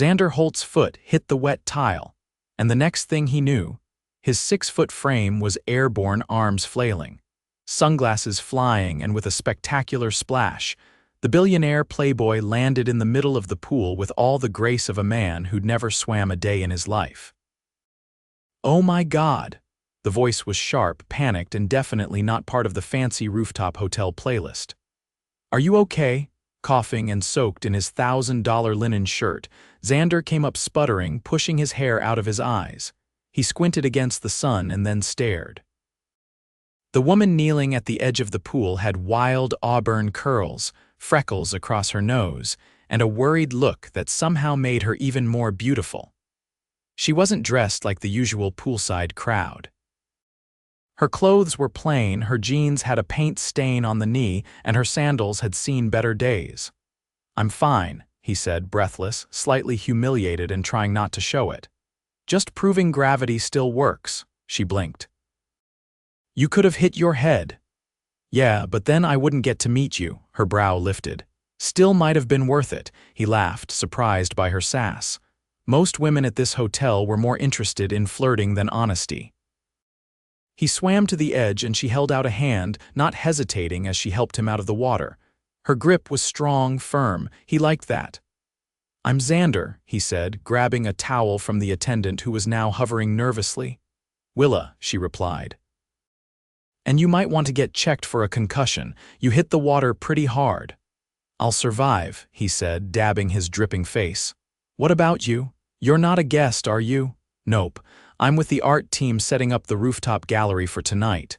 Xander Holt's foot hit the wet tile, and the next thing he knew, his 6-foot frame was airborne, arms flailing, sunglasses flying, and with a spectacular splash, the billionaire playboy landed in the middle of the pool with all the grace of a man who'd never swam a day in his life. "Oh my God!" The voice was sharp, panicked, and definitely not part of the fancy rooftop hotel playlist. "Are you okay?" Coughing and soaked in his $1,000 linen shirt, Xander came up sputtering, pushing his hair out of his eyes. He squinted against the sun and then stared. The woman kneeling at the edge of the pool had wild auburn curls, freckles across her nose, and a worried look that somehow made her even more beautiful. She wasn't dressed like the usual poolside crowd. Her clothes were plain, her jeans had a paint stain on the knee, and her sandals had seen better days. "I'm fine," he said, breathless, slightly humiliated and trying not to show it. "Just proving gravity still works," she blinked. "You could have hit your head." "Yeah, but then I wouldn't get to meet you," her brow lifted. "Still might have been worth it," he laughed, surprised by her sass. Most women at this hotel were more interested in flirting than honesty. He swam to the edge and she held out a hand, not hesitating as she helped him out of the water. Her grip was strong, firm. He liked that. "I'm Xander," he said, grabbing a towel from the attendant who was now hovering nervously. "Willa," she replied. "And you might want to get checked for a concussion. You hit the water pretty hard." "I'll survive," he said, dabbing his dripping face. "What about you? You're not a guest, are you?" "Nope. I'm with the art team setting up the rooftop gallery for tonight."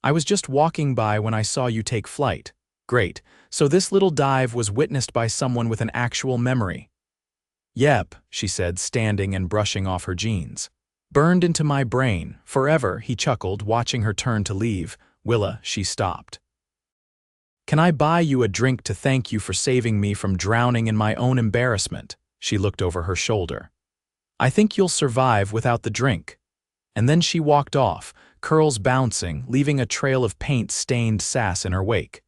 "I was just walking by when I saw you take flight." "Great. So this little dive was witnessed by someone with an actual memory." "Yep," she said, standing and brushing off her jeans. "Burned into my brain, forever," he chuckled, watching her turn to leave. "Willa," she stopped. "Can I buy you a drink to thank you for saving me from drowning in my own embarrassment?" She looked over her shoulder. "I think you'll survive without the drink." And then she walked off, curls bouncing, leaving a trail of paint-stained sass in her wake.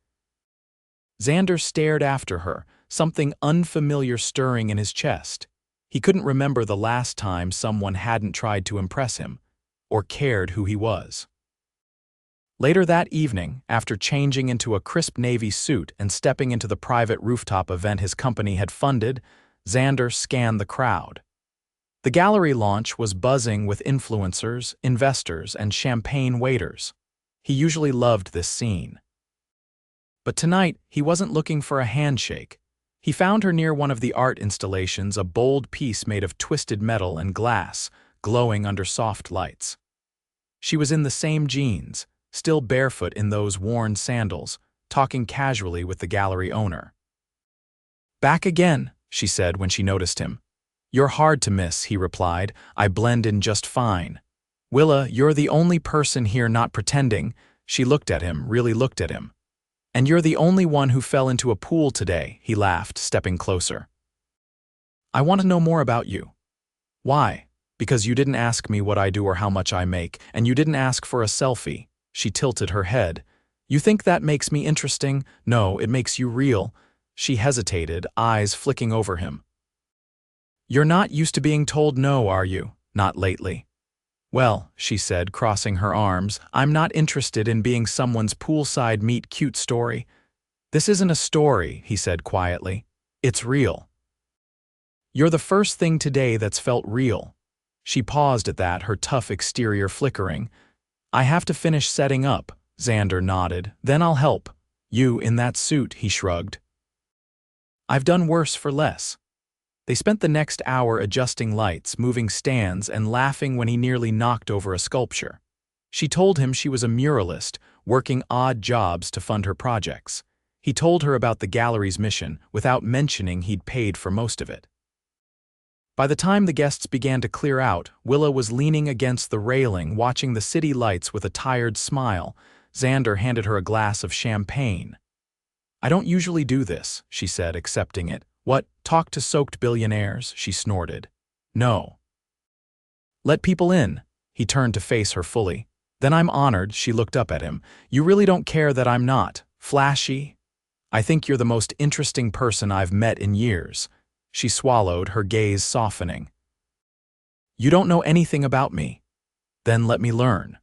Xander stared after her, something unfamiliar stirring in his chest. He couldn't remember the last time someone hadn't tried to impress him, or cared who he was. Later that evening, after changing into a crisp navy suit and stepping into the private rooftop event his company had funded, Xander scanned the crowd. The gallery launch was buzzing with influencers, investors, and champagne waiters. He usually loved this scene. But tonight, he wasn't looking for a handshake. He found her near one of the art installations, a bold piece made of twisted metal and glass, glowing under soft lights. She was in the same jeans, still barefoot in those worn sandals, talking casually with the gallery owner. "Back again," she said when she noticed him. "You're hard to miss," he replied. "I blend in just fine." "Willa, you're the only person here not pretending." She looked at him, really looked at him. "And you're the only one who fell into a pool today," he laughed, stepping closer. "I want to know more about you." "Why?" "Because you didn't ask me what I do or how much I make, and you didn't ask for a selfie." She tilted her head. "You think that makes me interesting?" "No, it makes you real." She hesitated, eyes flicking over him. "You're not used to being told no, are you?" "Not lately." "Well," she said, crossing her arms, "I'm not interested in being someone's poolside meet-cute story." "This isn't a story," he said quietly. "It's real. You're the first thing today that's felt real." She paused at that, her tough exterior flickering. "I have to finish setting up," Xander nodded. "Then I'll help." "You in that suit," he shrugged. "I've done worse for less." They spent the next hour adjusting lights, moving stands, and laughing when he nearly knocked over a sculpture. She told him she was a muralist, working odd jobs to fund her projects. He told her about the gallery's mission, without mentioning he'd paid for most of it. By the time the guests began to clear out, Willa was leaning against the railing, watching the city lights with a tired smile. Xander handed her a glass of champagne. "I don't usually do this," she said, accepting it. "What, talk to soaked billionaires?" she snorted. "No." "Let people in." He turned to face her fully. "Then I'm honored," she looked up at him. "You really don't care that I'm not flashy?" "I think you're the most interesting person I've met in years." She swallowed, her gaze softening. You don't know anything about me. Then let me learn.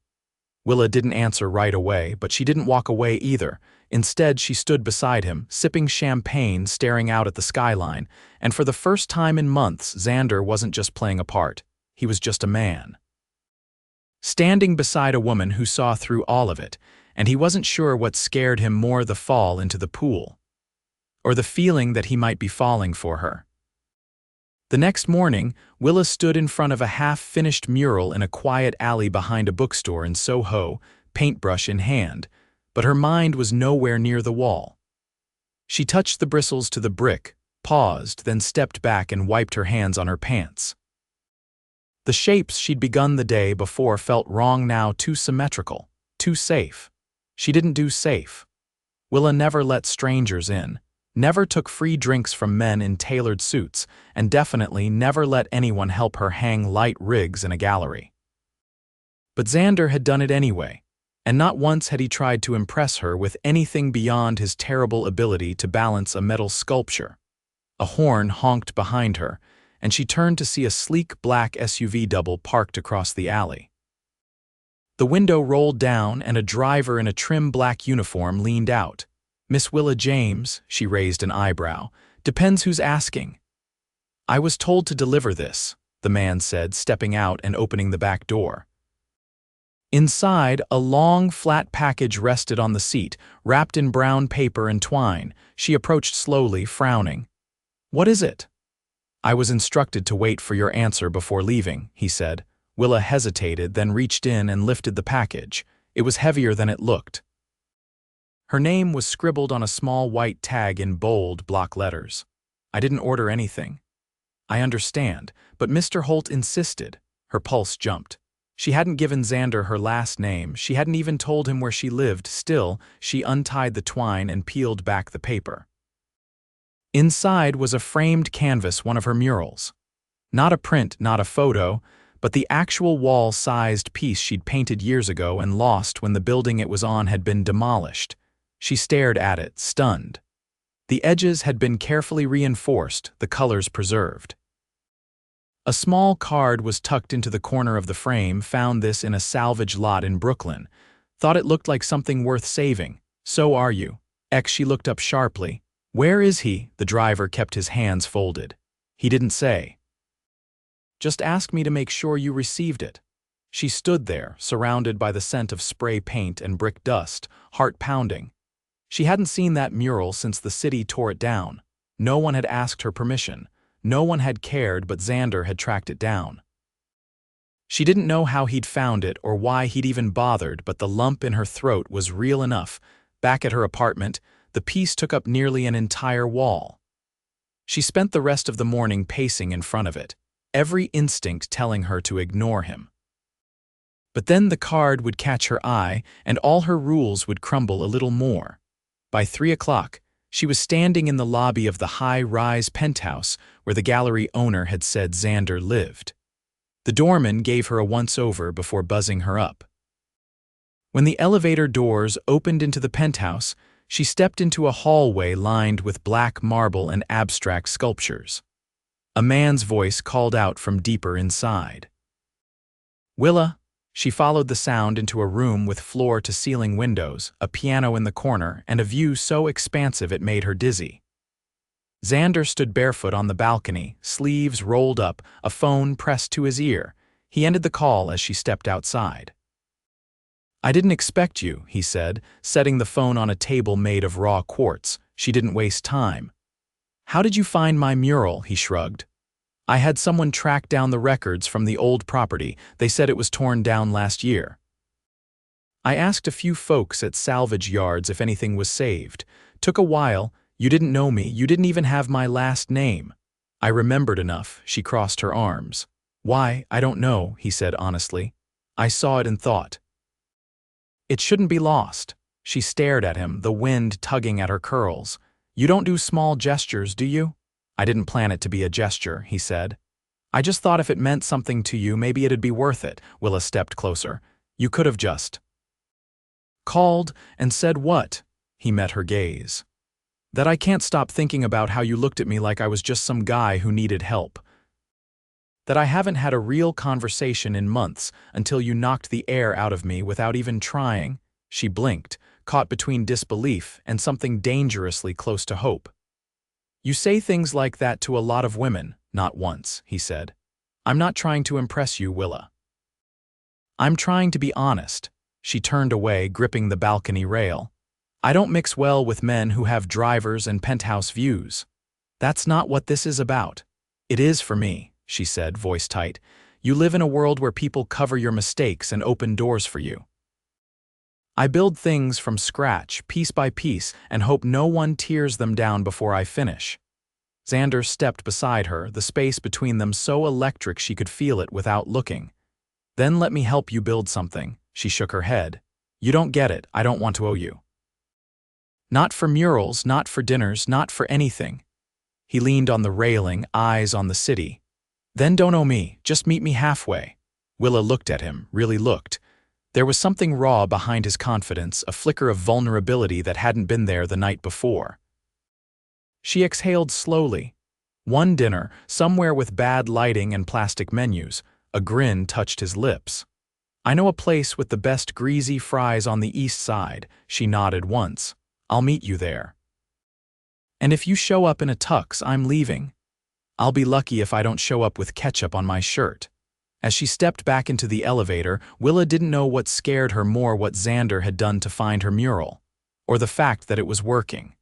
Willa didn't answer right away, but she didn't walk away either. Instead, she stood beside him, sipping champagne, staring out at the skyline, and for the first time in months, Xander wasn't just playing a part. He was just a man. Standing beside a woman who saw through all of it, and he wasn't sure what scared him more, the fall into the pool, or the feeling that he might be falling for her. The next morning, Willa stood in front of a half-finished mural in a quiet alley behind a bookstore in Soho, paintbrush in hand, but her mind was nowhere near the wall. She touched the bristles to the brick, paused, then stepped back and wiped her hands on her pants. The shapes she'd begun the day before felt wrong now, too symmetrical, too safe. She didn't do safe. Willa never let strangers in, never took free drinks from men in tailored suits, and definitely never let anyone help her hang light rigs in a gallery. But Xander had done it anyway, and not once had he tried to impress her with anything beyond his terrible ability to balance a metal sculpture. A horn honked behind her, and she turned to see a sleek black SUV double parked across the alley. The window rolled down and a driver in a trim black uniform leaned out. "Miss Willa James," she raised an eyebrow. "Depends who's asking." "I was told to deliver this," the man said, stepping out and opening the back door. Inside, a long, flat package rested on the seat, wrapped in brown paper and twine. She approached slowly, frowning. "What is it?" "I was instructed to wait for your answer before leaving," he said. Willa hesitated, then reached in and lifted the package. It was heavier than it looked. Her name was scribbled on a small white tag in bold block letters. "I didn't order anything." "I understand, but Mr. Holt insisted." Her pulse jumped. She hadn't given Xander her last name. She hadn't even told him where she lived. Still, she untied the twine and peeled back the paper. Inside was a framed canvas, one of her murals. Not a print, not a photo, but the actual wall-sized piece she'd painted years ago and lost when the building it was on had been demolished. She stared at it, stunned. The edges had been carefully reinforced, the colors preserved. A small card was tucked into the corner of the frame. "Found this in a salvage lot in Brooklyn. Thought it looked like something worth saving. So are you." She looked up sharply. "Where is he?" The driver kept his hands folded. "He didn't say." "Just ask me to make sure you received it." She stood there, surrounded by the scent of spray paint and brick dust, heart pounding. She hadn't seen that mural since the city tore it down. No one had asked her permission. No one had cared, but Xander had tracked it down. She didn't know how he'd found it or why he'd even bothered, but the lump in her throat was real enough. Back at her apartment, the piece took up nearly an entire wall. She spent the rest of the morning pacing in front of it, every instinct telling her to ignore him. But then the card would catch her eye, and all her rules would crumble a little more. By 3 o'clock, she was standing in the lobby of the high-rise penthouse where the gallery owner had said Xander lived. The doorman gave her a once-over before buzzing her up. When the elevator doors opened into the penthouse, she stepped into a hallway lined with black marble and abstract sculptures. A man's voice called out from deeper inside. "Willa." She followed the sound into a room with floor-to-ceiling windows, a piano in the corner, and a view so expansive it made her dizzy. Xander stood barefoot on the balcony, sleeves rolled up, a phone pressed to his ear. He ended the call as she stepped outside. "I didn't expect you," he said, setting the phone on a table made of raw quartz. She didn't waste time. "How did you find my mural?" he shrugged. "I had someone track down the records from the old property. They said it was torn down last year. I asked a few folks at salvage yards if anything was saved. Took a while. You didn't know me. You didn't even have my last name." I remembered enough. She crossed her arms. "Why, I don't know," he said honestly. "I saw it and thought it shouldn't be lost." She stared at him, the wind tugging at her curls. "You don't do small gestures, do you?" "I didn't plan it to be a gesture," he said. "I just thought if it meant something to you, maybe it'd be worth it." Willa stepped closer. "You could have just called and said what?" He met her gaze. That I can't stop thinking about how you looked at me like I was just some guy who needed help. That I haven't had a real conversation in months until you knocked the air out of me without even trying. She blinked, caught between disbelief and something dangerously close to hope. You say things like that to a lot of women, not once, he said. I'm not trying to impress you, Willa. I'm trying to be honest. She turned away, gripping the balcony rail. I don't mix well with men who have drivers and penthouse views. That's not what this is about. It is for me, she said, voice tight. You live in a world where people cover your mistakes and open doors for you. I build things from scratch, piece by piece, and hope no one tears them down before I finish. Xander stepped beside her, the space between them so electric she could feel it without looking. Then let me help you build something. She shook her head. You don't get it. I don't want to owe you. Not for murals, not for dinners, not for anything. He leaned on the railing, eyes on the city. Then don't owe me, just meet me halfway. Willa looked at him, really looked. There was something raw behind his confidence, a flicker of vulnerability that hadn't been there the night before. She exhaled slowly. One dinner, somewhere with bad lighting and plastic menus. A grin touched his lips. I know a place with the best greasy fries on the east side, she nodded once. I'll meet you there. And if you show up in a tux, I'm leaving. I'll be lucky if I don't show up with ketchup on my shirt. As she stepped back into the elevator, Willa didn't know what scared her more, what Xander had done to find her mural, or the fact that it was working.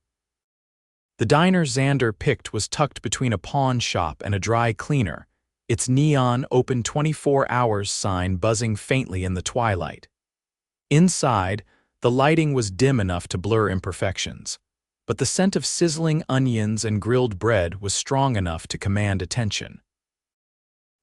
The diner Xander picked was tucked between a pawn shop and a dry cleaner, its neon open 24 hours sign buzzing faintly in the twilight. Inside, the lighting was dim enough to blur imperfections, but the scent of sizzling onions and grilled bread was strong enough to command attention.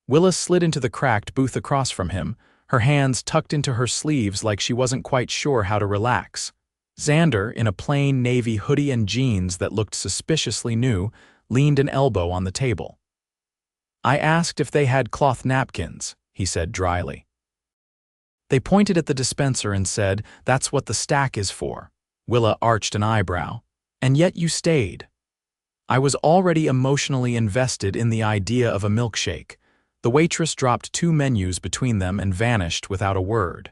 Willa slid into the cracked booth across from him, her hands tucked into her sleeves like she wasn't quite sure how to relax. Xander, in a plain navy hoodie and jeans that looked suspiciously new, leaned an elbow on the table. I asked if they had cloth napkins, he said dryly. They pointed at the dispenser and said, that's what the stack is for. Willa arched an eyebrow. And yet you stayed. I was already emotionally invested in the idea of a milkshake. The waitress dropped 2 menus between them and vanished without a word.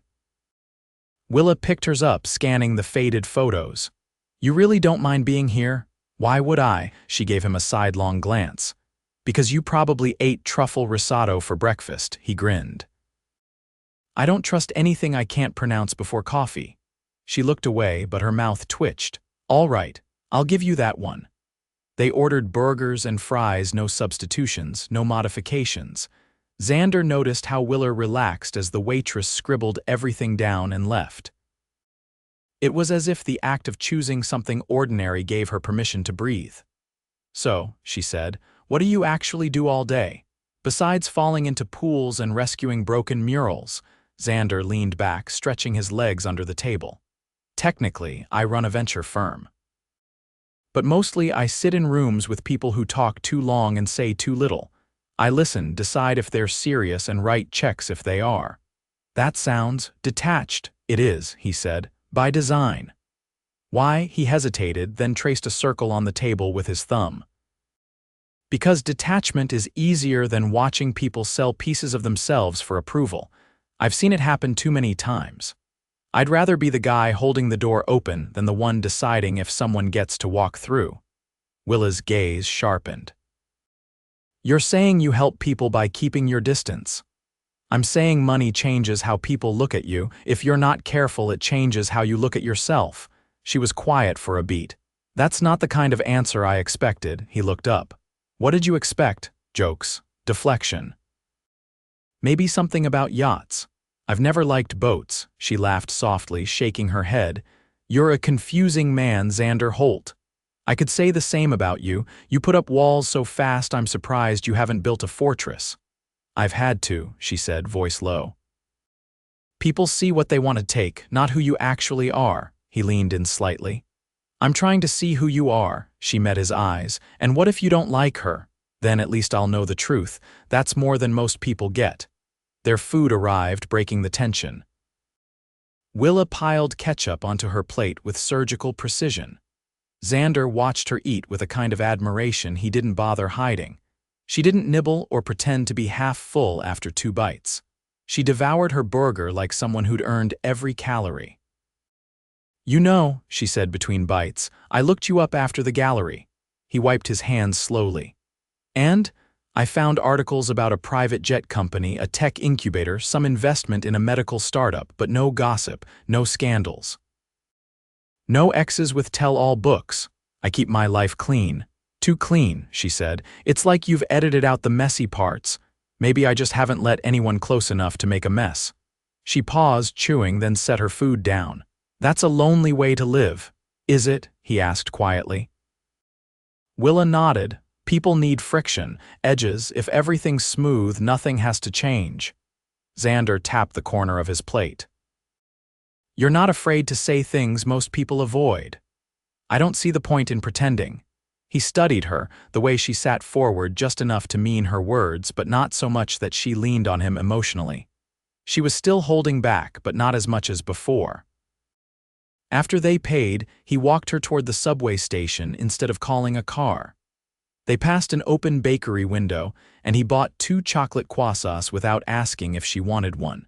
Willa picked hers up, scanning the faded photos. You really don't mind being here? Why would I? She gave him a sidelong glance. Because you probably ate truffle risotto for breakfast, he grinned. I don't trust anything I can't pronounce before coffee. She looked away, but her mouth twitched. All right, I'll give you that one. They ordered burgers and fries, no substitutions, no modifications. Xander noticed how Willa relaxed as the waitress scribbled everything down and left. It was as if the act of choosing something ordinary gave her permission to breathe. So, she said, what do you actually do all day? Besides falling into pools and rescuing broken murals? Xander leaned back, stretching his legs under the table. Technically, I run a venture firm. But mostly I sit in rooms with people who talk too long and say too little. I listen, decide if they're serious, and write checks if they are. That sounds detached. It is, he said, by design. Why? He hesitated, then traced a circle on the table with his thumb. Because detachment is easier than watching people sell pieces of themselves for approval. I've seen it happen too many times. I'd rather be the guy holding the door open than the one deciding if someone gets to walk through. Willa's gaze sharpened. You're saying you help people by keeping your distance. I'm saying money changes how people look at you. If you're not careful, it changes how you look at yourself. She was quiet for a beat. That's not the kind of answer I expected. He looked up. What did you expect? Jokes. Deflection. Maybe something about yachts. I've never liked boats, she laughed softly, shaking her head. You're a confusing man, Xander Holt. I could say the same about you. You put up walls so fast I'm surprised you haven't built a fortress. I've had to, she said, voice low. People see what they want to take, not who you actually are. He leaned in slightly. I'm trying to see who you are, she met his eyes. And what if you don't like her? Then at least I'll know the truth. That's more than most people get. Their food arrived, breaking the tension. Willa piled ketchup onto her plate with surgical precision. Xander watched her eat with a kind of admiration he didn't bother hiding. She didn't nibble or pretend to be half full after 2 bites. She devoured her burger like someone who'd earned every calorie. "You know," she said between bites, "I looked you up after the gallery." He wiped his hands slowly. "And I found articles about a private jet company, a tech incubator, some investment in a medical startup, but no gossip, no scandals. No exes with tell-all books. I keep my life clean." "Too clean," she said. "It's like you've edited out the messy parts. Maybe I just haven't let anyone close enough to make a mess." She paused, chewing, then set her food down. "That's a lonely way to live." "Is it?" he asked quietly. Willa nodded. "People need friction, edges. If everything's smooth, nothing has to change." Xander tapped the corner of his plate. "You're not afraid to say things most people avoid." "I don't see the point in pretending." He studied her, the way she sat forward just enough to mean her words, but not so much that she leaned on him emotionally. She was still holding back, but not as much as before. After they paid, he walked her toward the subway station instead of calling a car. They passed an open bakery window, and he bought 2 chocolate croissants without asking if she wanted one.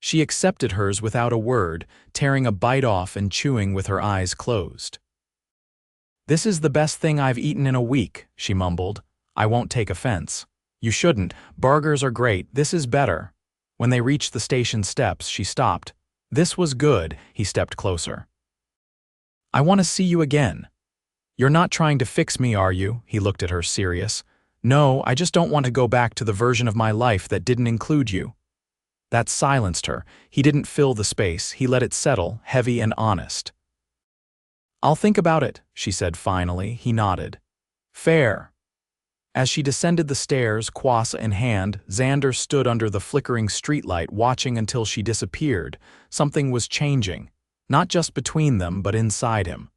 She accepted hers without a word, tearing a bite off and chewing with her eyes closed. "This is the best thing I've eaten in a week," she mumbled. "I won't take offense." "You shouldn't. Burgers are great. This is better." When they reached the station steps, she stopped. "This was good." He stepped closer. "I want to see you again." "You're not trying to fix me, are you?" He looked at her, serious. "No, I just don't want to go back to the version of my life that didn't include you." That silenced her. He didn't fill the space. He let it settle, heavy and honest. "I'll think about it," she said finally. He nodded. "Fair." As she descended the stairs, croissant in hand, Xander stood under the flickering streetlight, watching until she disappeared. Something was changing, not just between them, but inside him.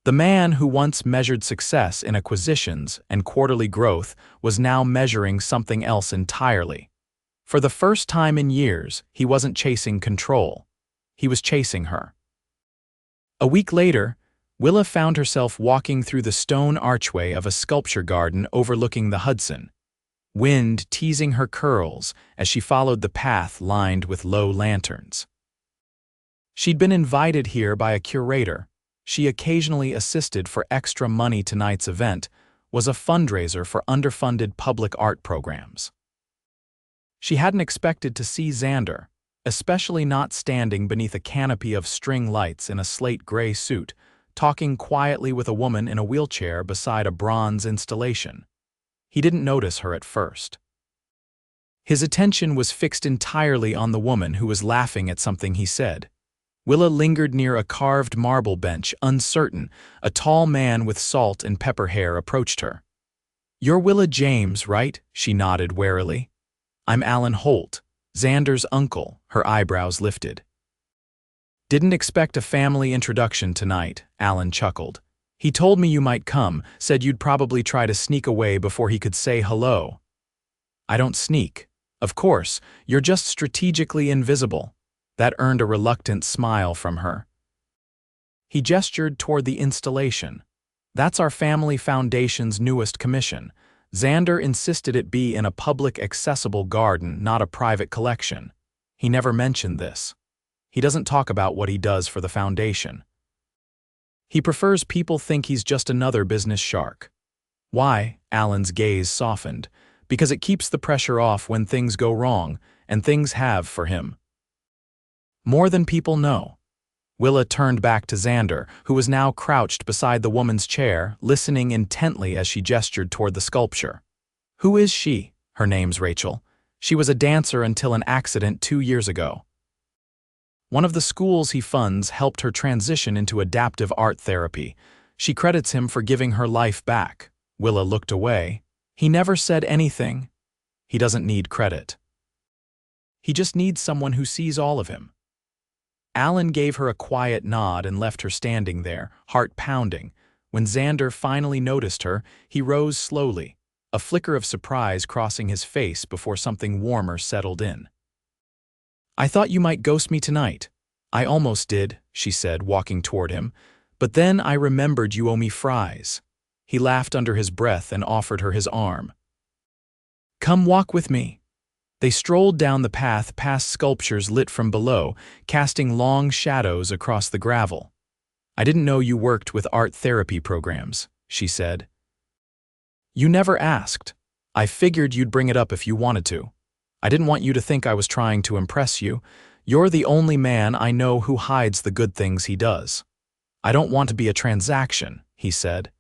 The man who once measured success in acquisitions and quarterly growth was now measuring something else entirely. For the first time in years, he wasn't chasing control. He was chasing her. A week later, Willa found herself walking through the stone archway of a sculpture garden overlooking the Hudson, wind teasing her curls as she followed the path lined with low lanterns. She'd been invited here by a curator. She occasionally assisted for extra money. Tonight's event was a fundraiser for underfunded public art programs. She hadn't expected to see Xander, especially not standing beneath a canopy of string lights in a slate gray suit, talking quietly with a woman in a wheelchair beside a bronze installation. He didn't notice her at first. His attention was fixed entirely on the woman who was laughing at something he said. Willa lingered near a carved marble bench, uncertain. A tall man with salt and pepper hair approached her. "You're Willa James, right?" She nodded warily. "I'm Alan Holt, Xander's uncle." Her eyebrows lifted. "Didn't expect a family introduction tonight," Alan chuckled. "He told me you might come, said you'd probably try to sneak away before he could say hello." "I don't sneak. Of course, you're just strategically invisible." That earned a reluctant smile from her. He gestured toward the installation. "That's our family foundation's newest commission. Xander insisted it be in a public accessible garden, not a private collection. He never mentioned this. He doesn't talk about what he does for the foundation. He prefers people think he's just another business shark." "Why?" Alan's gaze softened. "Because it keeps the pressure off when things go wrong, and things have for him. More than people know." Willa turned back to Xander, who was now crouched beside the woman's chair, listening intently as she gestured toward the sculpture. "Who is she?" "Her name's Rachel. She was a dancer until an accident 2 years ago. One of the schools he funds helped her transition into adaptive art therapy. She credits him for giving her life back." Willa looked away. "He never said anything." "He doesn't need credit. He just needs someone who sees all of him." Alan gave her a quiet nod and left her standing there, heart pounding. When Xander finally noticed her, he rose slowly, a flicker of surprise crossing his face before something warmer settled in. "I thought you might ghost me tonight." "I almost did," she said, walking toward him. But then I remembered you owe me fries. He laughed under his breath and offered her his arm. Come walk with me. They strolled down the path past sculptures lit from below, casting long shadows across the gravel. I didn't know you worked with art therapy programs, she said. You never asked. I figured you'd bring it up if you wanted to. I didn't want you to think I was trying to impress you. You're the only man I know who hides the good things he does. I don't want to be a transaction, he said.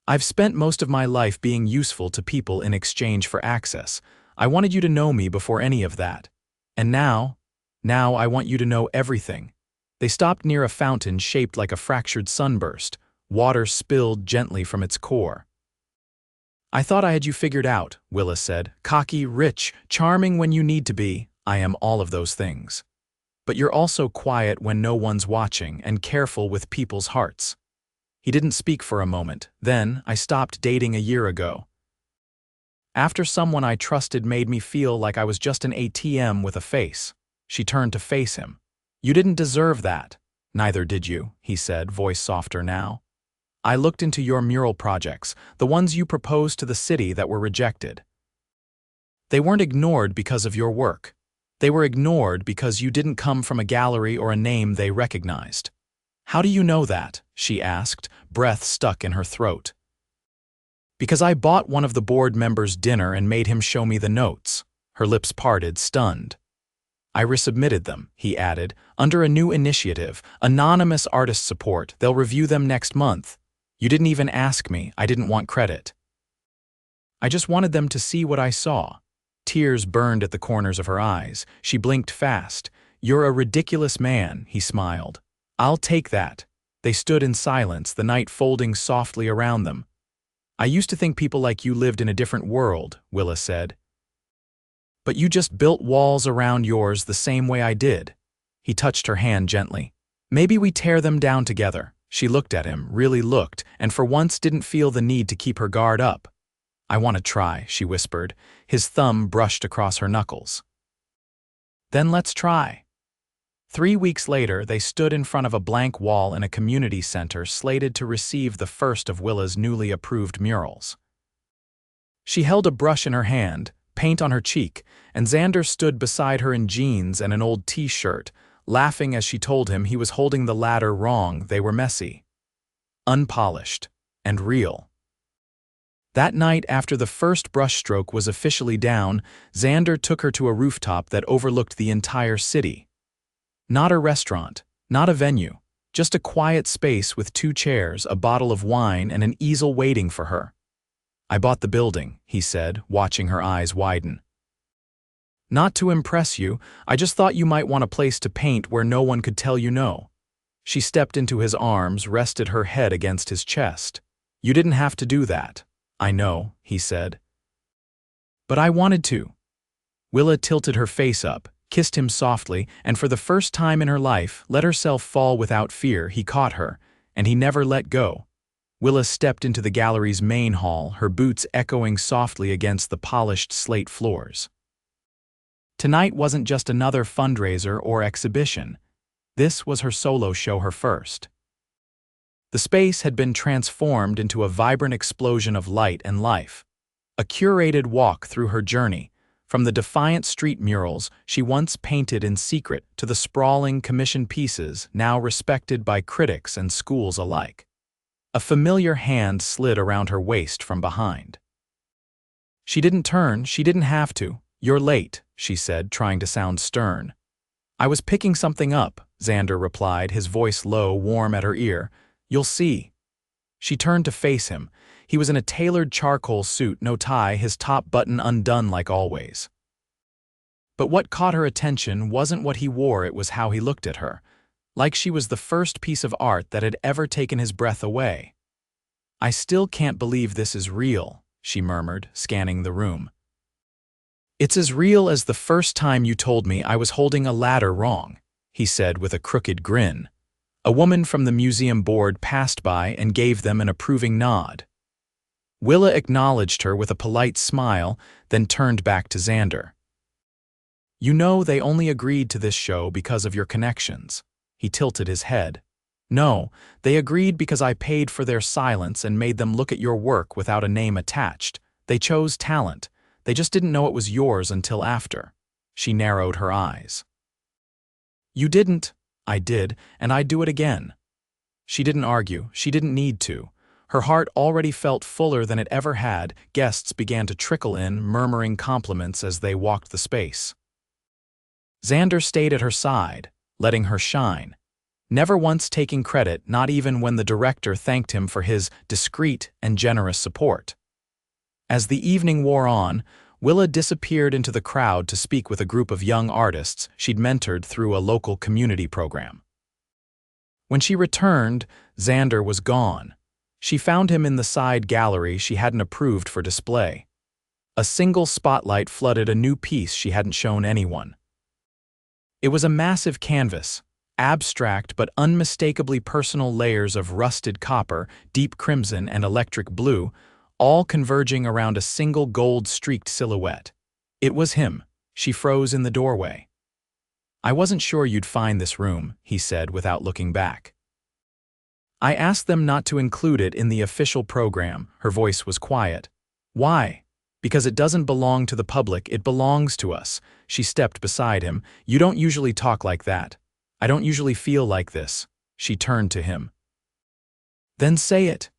I've spent most of my life being useful to people in exchange for access. I wanted you to know me before any of that. And now I want you to know everything. They stopped near a fountain shaped like a fractured sunburst. Water spilled gently from its core. I thought I had you figured out, Willa said. Cocky, rich, charming when you need to be. I am all of those things. But you're also quiet when no one's watching and careful with people's hearts. He didn't speak for a moment. Then, I stopped dating a year ago. After someone I trusted made me feel like I was just an ATM with a face. She turned to face him. You didn't deserve that. Neither did you, he said, voice softer now. I looked into your mural projects, the ones you proposed to the city that were rejected. They weren't ignored because of your work. They were ignored because you didn't come from a gallery or a name they recognized. How do you know that? She asked, breath stuck in her throat. Because I bought one of the board members dinner and made him show me the notes. Her lips parted, stunned. I resubmitted them, he added, under a new initiative, anonymous artist support. They'll review them next month. You didn't even ask me. I didn't want credit. I just wanted them to see what I saw. Tears burned at the corners of her eyes. She blinked fast. You're a ridiculous man, he smiled. I'll take that. They stood in silence, the night folding softly around them. I used to think people like you lived in a different world, Willa said. But you just built walls around yours the same way I did. He touched her hand gently. Maybe we tear them down together. She looked at him, really looked, and for once didn't feel the need to keep her guard up. I want to try, she whispered. His thumb brushed across her knuckles. Then let's try. 3 weeks later, they stood in front of a blank wall in a community center slated to receive the first of Willa's newly approved murals. She held a brush in her hand, paint on her cheek, and Xander stood beside her in jeans and an old t-shirt, laughing as she told him he was holding the ladder wrong. They were messy, unpolished, and real. That night, after the first brushstroke was officially down, Xander took her to a rooftop that overlooked the entire city. Not a restaurant, not a venue, just a quiet space with 2 chairs, a bottle of wine, and an easel waiting for her. I bought the building, he said, watching her eyes widen. Not to impress you, I just thought you might want a place to paint where no one could tell you no. She stepped into his arms, rested her head against his chest. You didn't have to do that. I know, he said. But I wanted to. Willa tilted her face up, kissed him softly, and for the first time in her life, let herself fall without fear. He caught her, and he never let go. Willa stepped into the gallery's main hall, her boots echoing softly against the polished slate floors. Tonight wasn't just another fundraiser or exhibition. This was her solo show, her first. The space had been transformed into a vibrant explosion of light and life. A curated walk through her journey, from the defiant street murals she once painted in secret to the sprawling commissioned pieces now respected by critics and schools alike. A familiar hand slid around her waist from behind. She didn't turn, she didn't have to. You're late, she said, trying to sound stern. I was picking something up, Xander replied, his voice low, warm at her ear. You'll see. She turned to face him. He was in a tailored charcoal suit, no tie, his top button undone like always. But what caught her attention wasn't what he wore, it was how he looked at her, like she was the first piece of art that had ever taken his breath away. I still can't believe this is real, she murmured, scanning the room. It's as real as the first time you told me I was holding a ladder wrong, he said with a crooked grin. A woman from the museum board passed by and gave them an approving nod. Willa acknowledged her with a polite smile, then turned back to Xander. You know they only agreed to this show because of your connections. He tilted his head. No, they agreed because I paid for their silence and made them look at your work without a name attached. They chose talent. They just didn't know it was yours until after. She narrowed her eyes. You didn't. I did, and I'd do it again. She didn't argue. She didn't need to. Her heart already felt fuller than it ever had. Guests began to trickle in, murmuring compliments as they walked the space. Xander stayed at her side, letting her shine, never once taking credit, not even when the director thanked him for his discreet and generous support. As the evening wore on, Willa disappeared into the crowd to speak with a group of young artists she'd mentored through a local community program. When she returned, Xander was gone. She found him in the side gallery she hadn't approved for display. A single spotlight flooded a new piece she hadn't shown anyone. It was a massive canvas, abstract but unmistakably personal layers of rusted copper, deep crimson, and electric blue, all converging around a single gold-streaked silhouette. It was him. She froze in the doorway. I wasn't sure you'd find this room, he said without looking back. I asked them not to include it in the official program. Her voice was quiet. Why? Because it doesn't belong to the public, it belongs to us. She stepped beside him. You don't usually talk like that. I don't usually feel like this. She turned to him. Then say it.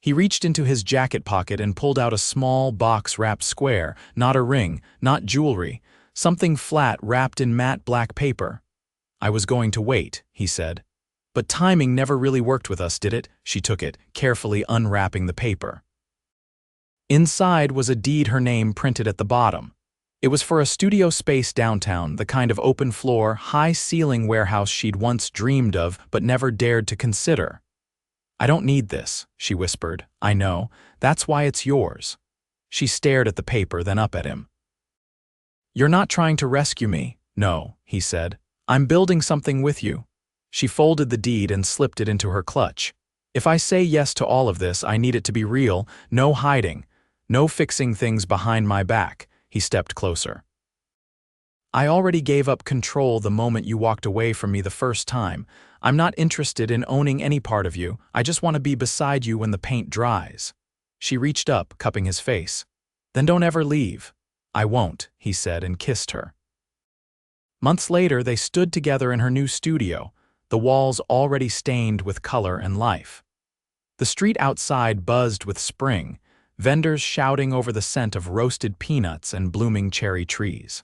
He reached into his jacket pocket and pulled out a small box-wrapped square, not a ring, not jewelry, something flat wrapped in matte black paper. I was going to wait, he said. But timing never really worked with us, did it? She took it, carefully unwrapping the paper. Inside was a deed, her name printed at the bottom. It was for a studio space downtown, the kind of open-floor, high-ceiling warehouse she'd once dreamed of but never dared to consider. I don't need this, she whispered. I know. That's why it's yours. She stared at the paper, then up at him. You're not trying to rescue me. No, he said. I'm building something with you. She folded the deed and slipped it into her clutch. If I say yes to all of this, I need it to be real, no hiding, no fixing things behind my back. He stepped closer. I already gave up control the moment you walked away from me the first time. I'm not interested in owning any part of you. I just want to be beside you when the paint dries. She reached up, cupping his face. Then don't ever leave. I won't, he said and kissed her. Months later, they stood together in her new studio, the walls already stained with color and life. The street outside buzzed with spring, vendors shouting over the scent of roasted peanuts and blooming cherry trees.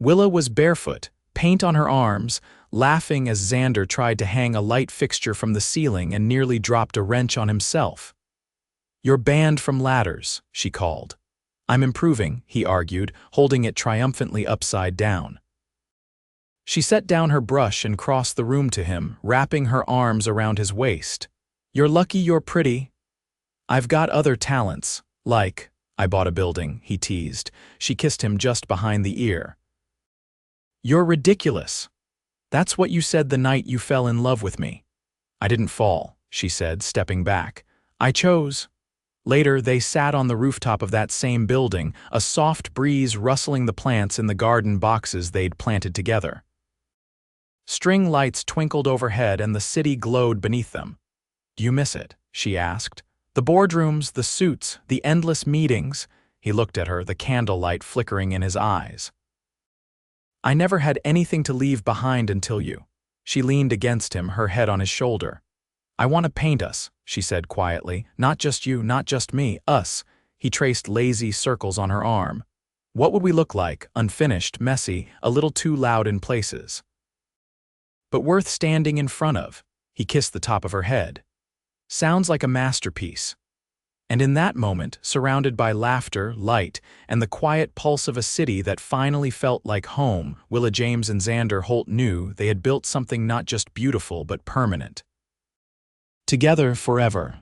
Willa was barefoot, paint on her arms, laughing as Xander tried to hang a light fixture from the ceiling and nearly dropped a wrench on himself. You're banned from ladders, she called. I'm improving, he argued, holding it triumphantly upside down. She set down her brush and crossed the room to him, wrapping her arms around his waist. You're lucky you're pretty. I've got other talents, like, I bought a building, he teased. She kissed him just behind the ear. You're ridiculous. That's what you said the night you fell in love with me. I didn't fall, she said, stepping back. I chose. Later, they sat on the rooftop of that same building, a soft breeze rustling the plants in the garden boxes they'd planted together. String lights twinkled overhead and the city glowed beneath them. Do you miss it? She asked. The boardrooms, the suits, the endless meetings. He looked at her, the candlelight flickering in his eyes. I never had anything to leave behind until you. She leaned against him, her head on his shoulder. I want to paint us, she said quietly. Not just you, not just me, us. He traced lazy circles on her arm. What would we look like? Unfinished, messy, a little too loud in places. But worth standing in front of. He kissed the top of her head. Sounds like a masterpiece. And in that moment, surrounded by laughter, light, and the quiet pulse of a city that finally felt like home, Willa James and Xander Holt knew they had built something not just beautiful but permanent. Together forever.